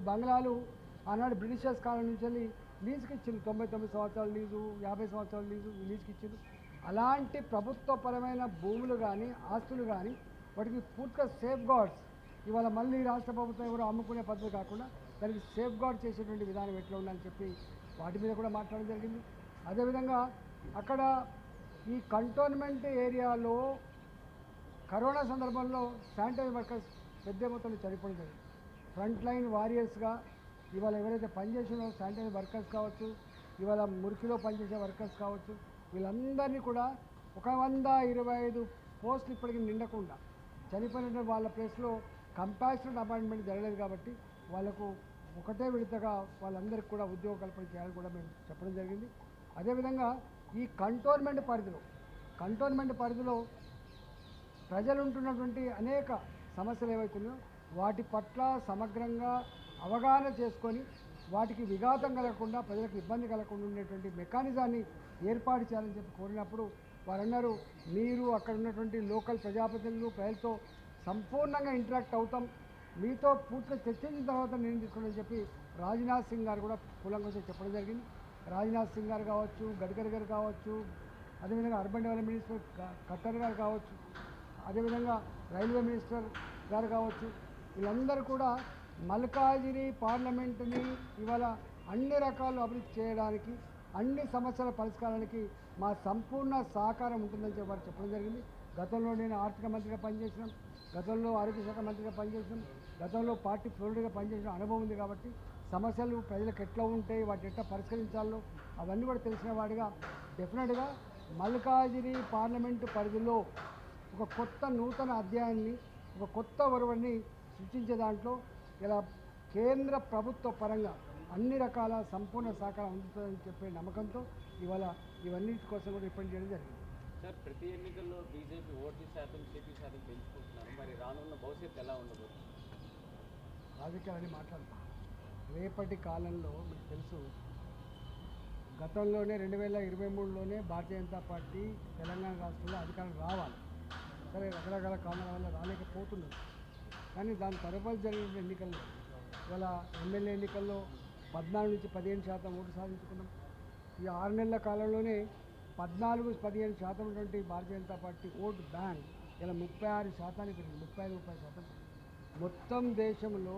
బంగ్లాలు ఆనాడు బ్రిటిషర్స్ కాలం నుంచి వెళ్ళి లీజుకి ఇచ్చింది. 99 సంవత్సరాల లీజు, 50 సంవత్సరాల లీజుకి ఇచ్చింది. అలాంటి ప్రభుత్వపరమైన భూములు కానీ ఆస్తులు కానీ వాటికి పూర్తిగా సేఫ్ గార్డ్స్ ఇవాళ మళ్ళీ రాష్ట్ర ప్రభుత్వం ఎవరు అమ్ముకునే పద్ధతి కాకుండా దానికి సేఫ్ గార్డ్ చేసేటువంటి విధానం ఎట్లా ఉందని చెప్పి వాటి మీద కూడా మాట్లాడడం జరిగింది. అదేవిధంగా అక్కడ ఈ కంటోన్మెంట్ ఏరియాలో కరోనా సందర్భంలో శానిటైజర్ వర్కర్స్ పెద్ద మొత్తంలో చనిపోవడం జరిగింది. ఫ్రంట్ లైన్ వారియర్స్గా ఇవాళ ఎవరైతే పనిచేసినో శానిటైజర్ వర్కర్స్ కావచ్చు, ఇవాళ మురికిలో పనిచేసే వర్కర్స్ కావచ్చు, వీళ్ళందరినీ కూడా 125 పోస్టులు ఇప్పటికీ నిండకుండా చనిపోయిన వాళ్ళ ప్లేస్లో కంపాషనెట్ అపాయింట్మెంట్ జరగలేదు కాబట్టి వాళ్ళకు ఒకటే విడతగా వాళ్ళందరికీ కూడా ఉద్యోగ కల్పన చేయాలని కూడా మేము చెప్పడం జరిగింది. అదేవిధంగా ఈ కంటోన్మెంట్ పరిధిలో ప్రజలు ఉంటున్నటువంటి అనేక సమస్యలు ఏవైతున్నాయో వాటి పట్ల సమగ్రంగా అవగాహన చేసుకొని వాటికి విఘాతం కలగకుండా ప్రజలకు ఇబ్బంది కలగకుండా ఉండేటువంటి మెకానిజాన్ని ఏర్పాటు చేయాలని చెప్పి కోరినప్పుడు వారన్నారు, మీరు అక్కడ ఉన్నటువంటి లోకల్ ప్రజాప్రతినిధులు ప్రజలతో సంపూర్ణంగా ఇంటరాక్ట్ అవుతాం, మీతో పూర్తిగా చర్చించిన తర్వాత నేను తీసుకుని చెప్పి రాజ్నాథ్ సింగ్ గారు కూడా కూలంగా చెప్పడం జరిగింది. రాజ్నాథ్ సింగ్ గారు కావచ్చు, గడ్కరీ గారు కావచ్చు, అదేవిధంగా అర్బన్ డెవలప్మెంట్ మినిస్టర్ ఖట్టర్ గారు కావచ్చు, అదేవిధంగా రైల్వే మినిస్టర్ గారు కావచ్చు, వీళ్ళందరూ కూడా మల్కాజిగిరి పార్లమెంటుని ఇవాళ అన్ని రకాలు అభివృద్ధి చేయడానికి, అన్ని సమస్యల పరిష్కారానికి మా సంపూర్ణ సహకారం ఉంటుందని చెప్పి వారు చెప్పడం జరిగింది. గతంలో నేను ఆర్థిక మంత్రిగా పనిచేసినాం, గతంలో ఆరోగ్య శాఖ మంత్రిగా పనిచేసినాం, గతంలో పార్టీ ఫ్లోరిడ్గా పనిచేసిన అనుభవం ఉంది కాబట్టి సమస్యలు ప్రజలకు ఎట్లా ఉంటాయి, వాటిని ఎట్లా పరిష్కరించాలో అవన్నీ కూడా తెలిసిన వాడిగా డెఫినెట్గా మల్కాజిగిరి పార్లమెంటు పరిధిలో ఒక కొత్త నూతన అధ్యాయాన్ని, ఒక కొత్త ఒరవడిని సృష్టించే దాంట్లో ఇలా కేంద్ర ప్రభుత్వ పరంగా అన్ని రకాల సంపూర్ణ సహకారం అందుతుందని చెప్పే నమ్మకంతో ఇవాళ ఇవన్నిటి కోసం కూడా రిప్రజెంట్ చేయడం జరిగింది. సార్, ప్రతి ఎన్నికల్లో బీజేపీ ఓటు శాతం, సిపి శాతం పెంచుకుంటున్నారు. మరి రానున్న భవిష్యత్తు ఎలా ఉండబోతుంది? రాజకీయాలని మాట్లాడతాం. రేపటి కాలంలో మీకు తెలుసు, గతంలోనే 2023లోనే భారతీయ జనతా పార్టీ తెలంగాణ రాష్ట్రంలో అధికారం రావాలి, సరే రకరకాల కారణాల వల్ల రాలేకపోతున్నారు. కానీ దాని తరువాత జరిగిన ఎన్నికల్లో ఇవాళ ఎమ్మెల్యే ఎన్నికల్లో 14 నుంచి 15% ఓటు సాధించుకున్నాం. ఈ 6 నెలల కాలంలోనే 14-15% ఉన్నటువంటి Bharatiya Janata party vote bank ఇలా 36% పెరిగింది, 35%. మొత్తం దేశంలో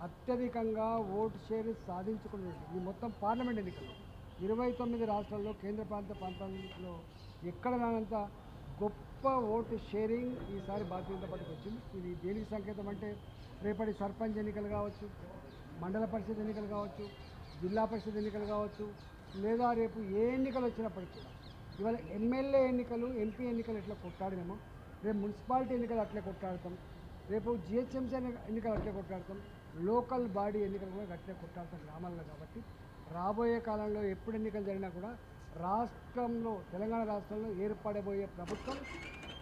అత్యధికంగా ఓటు షేర్ సాధించుకున్నట్టు ఈ మొత్తం పార్లమెంట్ ఎన్నికల్లో 29 రాష్ట్రాల్లో కేంద్ర ప్రాంతాల్లో ఎక్కడ రానంత గొప్ప ఓటు షేరింగ్ ఈసారి భారతీయ జనతా పార్టీకి వచ్చింది. ఇది దేనికి సంకేతం అంటే రేపటి సర్పంచ్ ఎన్నికలు కావచ్చు, మండల పరిషత్ ఎన్నికలు కావచ్చు, జిల్లా పరిషత్ ఎన్నికలు కావచ్చు, లేదా రేపు ఏ ఎన్నికలు వచ్చినప్పటికీ కూడా ఇవాళ ఎమ్మెల్యే ఎన్నికలు, ఎంపీ ఎన్నికలు ఎట్లా కొట్టాడినామో రేపు మున్సిపాలిటీ ఎన్నికలు అట్లే కొట్టాడతాం, రేపు జిహెచ్ఎంసీ ఎన్నికలు అట్లే కొట్టాడతాం, లోకల్ బాడీ ఎన్నికలు కూడా అట్లే కొట్టాడతాం గ్రామాల్లో. కాబట్టి రాబోయే కాలంలో ఎప్పుడు ఎన్నికలు జరిగినా కూడా రాష్ట్రంలో, తెలంగాణ రాష్ట్రంలో ఏర్పడబోయే ప్రభుత్వం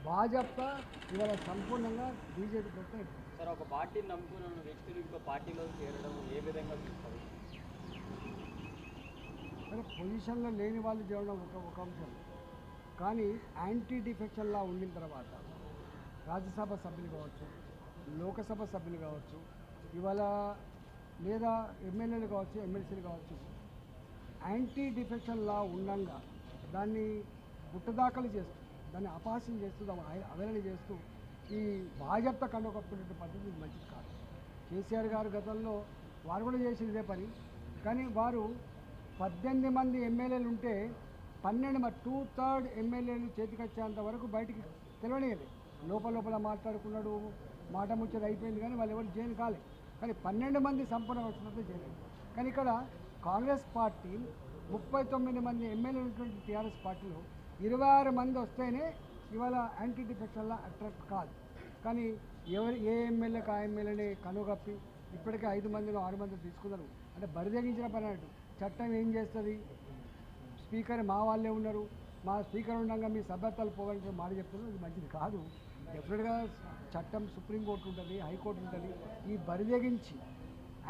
భాజపా ఇవాళ సంపూర్ణంగా బీజేపీ ప్రభుత్వం. సార్, ఒక పార్టీని నమ్ముకున్న వ్యక్తులు ఇంకో పార్టీలో చేరడం ఏ విధంగా చూస్తారు? అంటే పొజిషన్లో లేని వాళ్ళు చేయడం ఒక అంశం, కానీ యాంటీ డిఫెక్షన్ లా ఉండిన తర్వాత రాజ్యసభ సభ్యులు కావచ్చు, లోకసభ సభ్యులు కావచ్చు, ఇవాళ లేదా ఎమ్మెల్యేలు కావచ్చు, ఎమ్మెల్సీలు కావచ్చు, యాంటీ డిఫెక్షన్ లా ఉండగా దాన్ని గుట్టదాఖలు చేస్తూ, దాన్ని అపహాస్యం చేస్తూ, దాన్ని అవహేళన చేస్తూ ఈ భాజపా కప్పుకునే పద్ధతి మంచిది కాదు. కేసీఆర్ గారు గతంలో వారు కూడా చేసింది ఇదే పని, కానీ వారు 18 మంది ఎమ్మెల్యేలు ఉంటే 2/3 ఎమ్మెల్యేలు చేతికొచ్చేంత వరకు బయటికి తెలియలేదు. లోపల మాట్లాడుకున్నాడు, మాట ముచ్చట అయిపోయింది, కానీ వాళ్ళు ఎవరు జైలు కాలేదు. కానీ 12 మంది సంపూర్ణ వచ్చినట్టు చేయలేదు. కానీ ఇక్కడ కాంగ్రెస్ పార్టీ 39 మంది ఎమ్మెల్యేలు ఉన్నటువంటి టీఆర్ఎస్ పార్టీలో 26 మంది వస్తేనే ఇవాళ యాంటీ డిఫెక్షన్లా అట్రాక్ట్ కాదు. కానీ ఏ ఎమ్మెల్యేకి ఆ ఎమ్మెల్యేని కనుగప్పి ఇప్పటికే 5 మందిలో 6 మందిని తీసుకున్నారు. అంటే బరిదగించిన పని అన్నట్టు. చట్టం ఏం చేస్తుంది, స్పీకర్ మా వాళ్ళే ఉన్నారు, మా స్పీకర్ ఉండగా మీ సభ్యత్వాలు పోవాలని మాట చెప్తున్నారు. ఇది మంచిది కాదు. డెఫినెట్గా చట్టం సుప్రీంకోర్టు ఉంటుంది, హైకోర్టు ఉంటుంది. ఈ బరిదగించి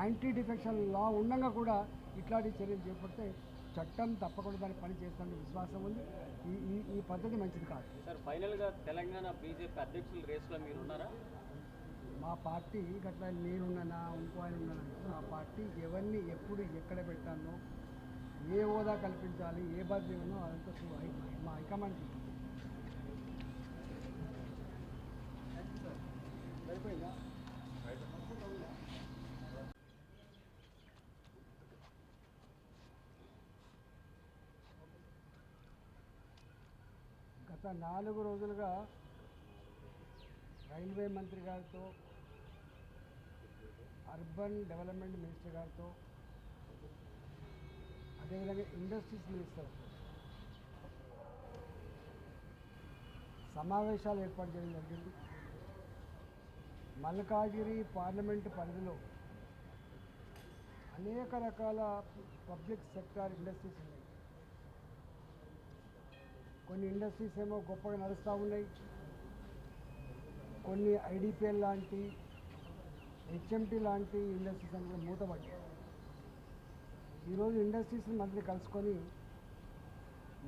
యాంటీ డిఫెక్షన్ లా ఉండగా కూడా ఇట్లాంటి చర్యలు చేపడితే చట్టం తప్పకుండా దాన్ని పని చేస్తానని విశ్వాసం ఉంది. ఈ పద్ధతి మంచిది కాదు. సార్, ఫైనల్గా తెలంగాణ బీజేపీ అధ్యక్షుల రేసులో మీరు ఉన్నారా? మా పార్టీ గట్లా నేనున్నానా ఇంకో ఆయన ఉన్నాను, మా పార్టీ ఎవరిని ఎప్పుడు ఎక్కడ పెట్టానో ఏ హోదా కల్పించాలి ఏ బాధ్యత ఉన్నో అదంతా మా హైకమాండ్ సరిపోయిందా. గత 4 రోజులుగా రైల్వే మంత్రి గారితో, అర్బన్ డెవలప్మెంట్ మినిస్టర్ గారితో, అదేవిధంగా ఇండస్ట్రీస్ మినిస్టర్ సమావేశాలు ఏర్పాటు చేయడం జరిగింది. మల్కాజిగిరి పార్లమెంటు పరిధిలో అనేక రకాల పబ్లిక్ సెక్టార్ ఇండస్ట్రీస్ ఉన్నాయి. కొన్ని ఇండస్ట్రీస్ ఏమో గొప్పగా నడుస్తూ ఉన్నాయి, కొన్ని ఐడిపిఎల్ లాంటి హెచ్ఎంటీ లాంటి ఇండస్ట్రీస్ అనేది మూతపడ్డాయి. ఈరోజు ఇండస్ట్రీస్ మంత్రి కలుసుకొని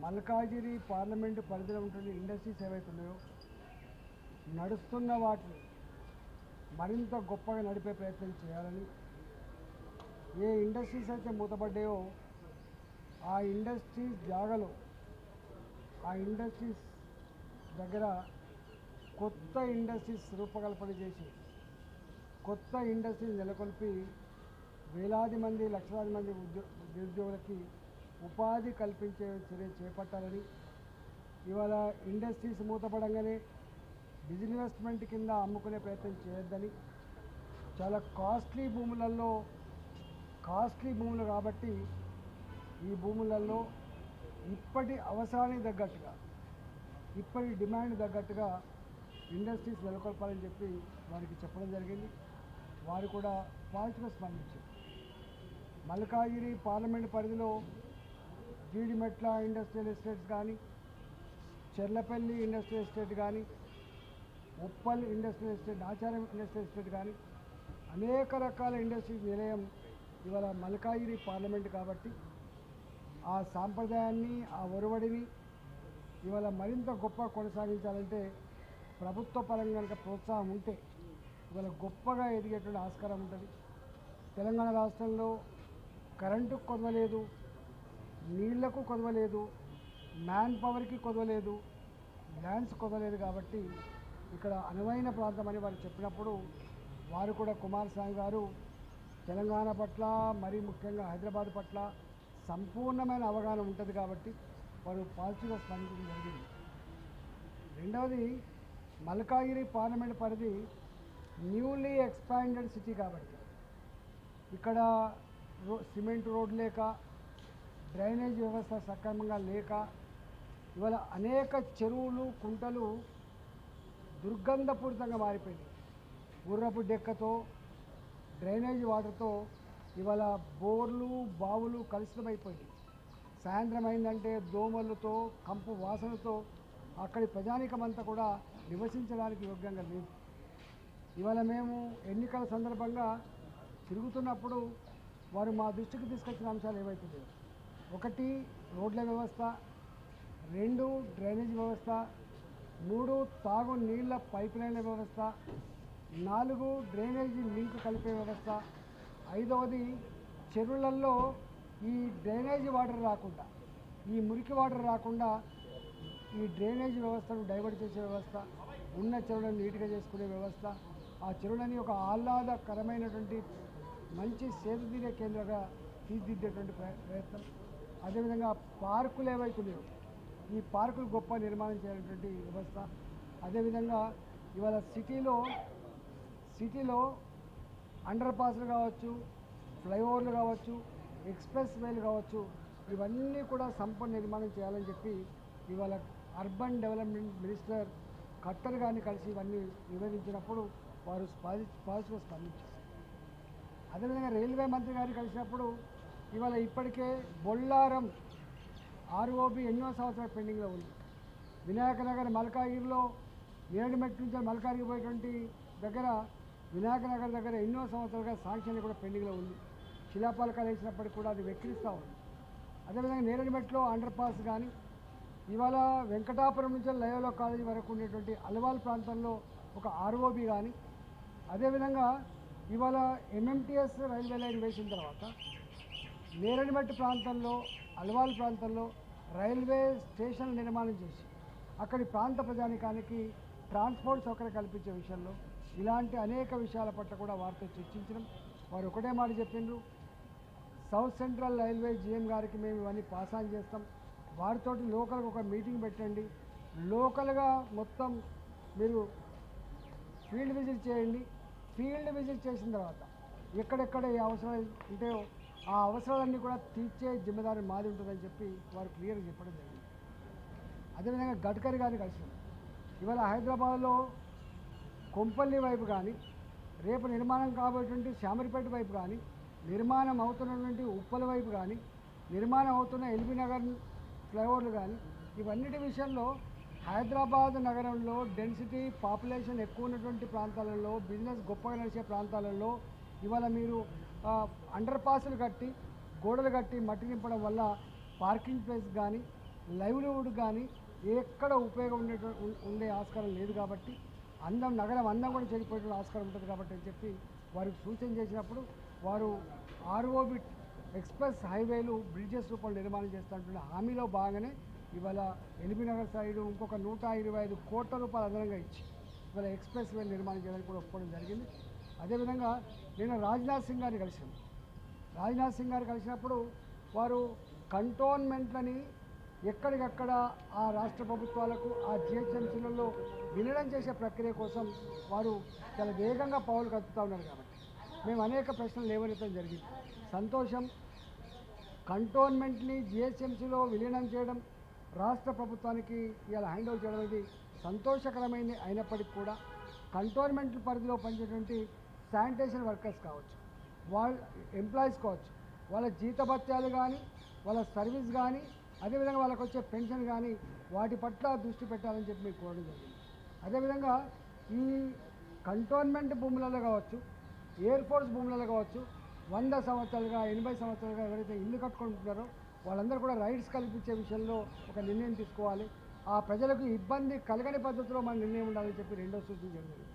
మల్కాజిగిరి పార్లమెంటు పరిధిలో ఉంటున్న ఇండస్ట్రీస్ ఏవైతే ఉన్నాయో నడుస్తున్న వాటిని మరింత గొప్పగా నడిపే ప్రయత్నం చేయాలని, ఏ ఇండస్ట్రీస్ అయితే మూతపడ్డాయో ఆ ఇండస్ట్రీస్ జాగలో ఆ ఇండస్ట్రీస్ దగ్గర కొత్త ఇండస్ట్రీస్ రూపకల్పన చేసి కొత్త ఇండస్ట్రీస్ నెలకొల్పి వేలాది మంది లక్షలాది మంది నిరుద్యోగులకి ఉపాధి కల్పించే చర్య చేపట్టాలని, ఇవాళ ఇండస్ట్రీస్ మూతపడంగానే డిజిన్వెస్ట్మెంట్ కింద అమ్ముకునే ప్రయత్నం చేయొద్దని, చాలా కాస్ట్లీ భూములు కాబట్టి ఈ భూములలో ఇప్పటి అవసరానికి తగ్గట్టుగా ఇప్పటి డిమాండ్ తగ్గట్టుగా ఇండస్ట్రీస్ నెలకొల్పాలని చెప్పి వారికి చెప్పడం జరిగింది. వారు కూడా పాజిటివ్గా స్పందించారు. మల్కాజిగిరి పార్లమెంట్ పరిధిలో జీడిమెట్ల ఇండస్ట్రియల్ ఎస్టేట్స్ కానీ, చెర్లపల్లి ఇండస్ట్రియల్ ఎస్టేట్ కానీ, ఉప్పల్ ఇండస్ట్రియల్ ఎస్టేట్, ఆచారం ఇండస్ట్రియల్ ఎస్టేట్ కానీ అనేక రకాల ఇండస్ట్రీస్ నిలయం ఇవాళ మల్కాజిగిరి పార్లమెంట్ కాబట్టి ఆ సాంప్రదాయాన్ని ఆ ఒరవడిని ఇవాళ మరింత గొప్ప కొనసాగించాలంటే ప్రభుత్వ పరంగా కనుక ప్రోత్సాహం ఉంటే ఇవాళ గొప్పగా ఎదిగేటువంటి ఆస్కారం ఉంటుంది. తెలంగాణ రాష్ట్రంలో కరెంటుకు కొదవలేదు, నీళ్లకు కొదవలేదు, మ్యాన్ పవర్కి కొదవలేదు, ల్యాండ్స్ కొదవలేదు కాబట్టి ఇక్కడ అనువైన ప్రాంతం అని వారు చెప్పినప్పుడు వారు కూడా కుమారస్వామి గారు తెలంగాణ పట్ల మరీ ముఖ్యంగా హైదరాబాద్ పట్ల సంపూర్ణమైన అవగాహన ఉంటుంది కాబట్టి వారు పాజిటివ్గా స్పందించడం జరిగింది. రెండవది, మల్కాజిగిరి పార్లమెంట్ పరిధి న్యూలీ ఎక్స్పాండెడ్ సిటీ కాబట్టి ఇక్కడ సిమెంట్ రోడ్ లేక, డ్రైనేజ్ వ్యవస్థ సక్రమంగా లేక ఇవాళ అనేక చెరువులు కుంటలు దుర్గంధపూరితంగా మారిపోయింది. గుర్రపు డెక్కతో, డ్రైనేజ్ వాటర్తో ఇవాళ బోర్లు బావులు కలుషితమైపోయింది. సాయంత్రం అయిందంటే దోమలతో కంపు వాసనతో అక్కడి ప్రజానీకమంతా కూడా నివసించడానికి యోగ్యంగా లేదు. ఇవాళ మేము ఎన్నికల సందర్భంగా తిరుగుతున్నప్పుడు వారు మా దృష్టికి తీసుకొచ్చిన అంశాలు ఏవైతున్నాయో, 1 రోడ్ల వ్యవస్థ, 2 డ్రైనేజ్ వ్యవస్థ, 3 తాగు నీళ్ల పైప్ లైన్ల వ్యవస్థ, 4 డ్రైనేజీ లింక్ కలిపే వ్యవస్థ, 5వది చెరువులలో ఈ డ్రైనేజీ వాటర్ రాకుండా, ఈ మురికి వాటర్ రాకుండా ఈ డ్రైనేజ్ వ్యవస్థను డైవర్ట్ చేసే వ్యవస్థ, ఉన్న చెరువులను నీట్గా చేసుకునే వ్యవస్థ, ఆ చెరువులని ఒక ఆహ్లాదకరమైనటువంటి మంచి సేదతీరే కేంద్రంగా తీర్చిదిద్దేటువంటి ప్రయత్నం. అదేవిధంగా పార్కులు ఏవైతున్నాయో ఈ పార్కులు గొప్ప నిర్మాణం చేయాలనేటువంటి వ్యవస్థ. అదేవిధంగా ఇవాళ సిటీలో అండర్ పాస్లు కావచ్చు, ఫ్లైఓవర్లు కావచ్చు, ఎక్స్ప్రెస్ వేలు కావచ్చు, ఇవన్నీ కూడా సంపూర్ణ నిర్మాణం చేయాలని చెప్పి ఇవాళ అర్బన్ డెవలప్మెంట్ మినిస్టర్ ఖట్టర్ గారిని కలిసి ఇవన్నీ నివేదించినప్పుడు వారు పాజిటివ్గా స్పందించారు. అదేవిధంగా రైల్వే మంత్రి గారిని కలిసినప్పుడు ఇవాళ ఇప్పటికే బొల్లారం ఆర్ఓబి ఎన్నో సంవత్సరాలు పెండింగ్లో ఉంది. వినాయక నగర్ మల్కాజిగిరిలో నేరడిమెట్ నుంచి మల్కాజిగిరి పోయేటువంటి దగ్గర వినాయక నగర్ దగ్గర ఎన్నో సంవత్సరాలుగా శాంక్షన్ కూడా పెండింగ్లో ఉంది. శిలాపాలకాలు వేసినప్పటికీ కూడా అది వెక్కిరిస్తూ ఉంది. అదేవిధంగా నేరడిమెట్లో అండర్ పాస్ కానీ, ఇవాళ వెంకటాపురం నుంచి లయోలా కాలేజీ వరకు ఉండేటువంటి అల్వాల్ ప్రాంతంలో ఒక ఆర్ఓబి కానీ, అదేవిధంగా ఇవాళ ఎంఎంటీఎస్ రైల్వే లైన్ వేసిన తర్వాత నేరడిమట్టి ప్రాంతంలో అల్వాల్ ప్రాంతంలో రైల్వే స్టేషన్ నిర్మాణం చేసి అక్కడి ప్రాంత ప్రజానికానికి ట్రాన్స్పోర్ట్ సౌకర్యం కల్పించే విషయంలో ఇలాంటి అనేక విషయాల పట్ల కూడా వారితో చర్చించడం. వారు ఒకటే మాట చెప్పిండ్రు, సౌత్ సెంట్రల్ రైల్వే జీఎం గారికి మేము ఇవన్నీ పాస్ ఆన్ చేస్తాం, వారితోటి లోకల్గా ఒక మీటింగ్ పెట్టండి, లోకల్గా మొత్తం మీరు ఫీల్డ్ విజిట్ చేయండి, ఫీల్డ్ విజిట్ చేసిన తర్వాత ఎక్కడెక్కడ ఏ అవసరాలు ఉంటాయో ఆ అవసరాలన్నీ కూడా తీర్చే జిమ్మదారి మాది ఉంటుందని చెప్పి వారు క్లియర్గా చెప్పడం జరిగింది. అదేవిధంగా గడ్కరీ గారిని కలిసినాం. ఇవాళ హైదరాబాద్లో కొంపల్లి వైపు కానీ రేపు నిర్మాణం కాబోయేటువంటి శామరిపేట వైపు కానీ నిర్మాణం అవుతున్నటువంటి ఉప్పల వైపు కానీ నిర్మాణం అవుతున్న ఎల్బీ నగర్ ఫ్లైఓవర్లు కానీ ఇవన్నిటి విషయంలో హైదరాబాద్ నగరంలో డెన్సిటీ పాపులేషన్ ఎక్కువ ఉన్నటువంటి ప్రాంతాలలో బిజినెస్ గొప్పగా నడిచే ప్రాంతాలలో ఇవాళ మీరు అండర్ పాస్లు కట్టి గోడలు కట్టి మట్టి నింపడం వల్ల పార్కింగ్ ప్లేస్ కానీ లైవ్లీవుడ్ కానీ ఎక్కడ ఉపయోగం ఉండే ఆస్కారం లేదు కాబట్టి నగరం అందం కూడా చెడిపోయే ఆస్కారం ఉంటుంది కాబట్టి అని చెప్పి వారికి సూచన చేసినప్పుడు వారు ఆర్ఓబిట్ ఎక్స్ప్రెస్ హైవేలు బ్రిడ్జెస్ రూపంలో నిర్మాణం చేస్తున్నటువంటి హామీలో భాగంగానే ఇవాళ ఎల్బీ నగర్ సైడు ఇంకొక 125 కోట్ల రూపాయలు అదనంగా ఇచ్చి ఇవాళ ఎక్స్ప్రెస్ వే నిర్మాణం చేయడానికి కూడా ఒప్పుకోవడం జరిగింది. అదేవిధంగా నేను రాజ్నాథ్ సింగ్ గారిని కలిసాను. రాజ్నాథ్ సింగ్ గారు కలిసినప్పుడు వారు కంటోన్మెంట్లని ఎక్కడికక్కడ ఆ రాష్ట్ర ప్రభుత్వాలకు ఆ జిహెచ్ఎంసీలలో విలీనం చేసే ప్రక్రియ కోసం వారు చాలా వేగంగా పావులు కదుపుతూ ఉన్నారు. కాబట్టి మేము అనేక ప్రశ్నలు లేవనెత్తడం జరిగింది. సంతోషం, కంటోన్మెంట్ని జిహెచ్ఎంసీలో విలీనం చేయడం రాష్ట్ర ప్రభుత్వానికి ఇలా హ్యాండ్ ఓవర్ చేయడం అనేది సంతోషకరమైనది. అయినప్పటికీ కూడా కంటోన్మెంట్ పరిధిలో పనిచేసేటువంటి శానిటేషన్ వర్కర్స్ కావచ్చు, వాళ్ళ ఎంప్లాయీస్ కావచ్చు, వాళ్ళ జీతభత్యాలు కానీ వాళ్ళ సర్వీస్ కానీ అదేవిధంగా వాళ్ళకు వచ్చే పెన్షన్ కానీ వాటి పట్ల దృష్టి పెట్టాలని చెప్పి మీకు కోరడం జరిగింది. అదేవిధంగా ఈ కంటోన్మెంట్ భూములలో కావచ్చు, ఎయిర్ ఫోర్స్ భూములలో కావచ్చు 100 సంవత్సరాలుగా 80 సంవత్సరాలుగా ఎవరైతే ఇల్లు కట్టుకుంటున్నారో వాళ్ళందరూ కూడా రైట్స్ కల్పించే విషయంలో ఒక నిర్ణయం తీసుకోవాలి. ఆ ప్రజలకు ఇబ్బంది కలగని పద్ధతిలో మన నిర్ణయం ఉండాలని చెప్పి రెండో సూచన జరిగింది.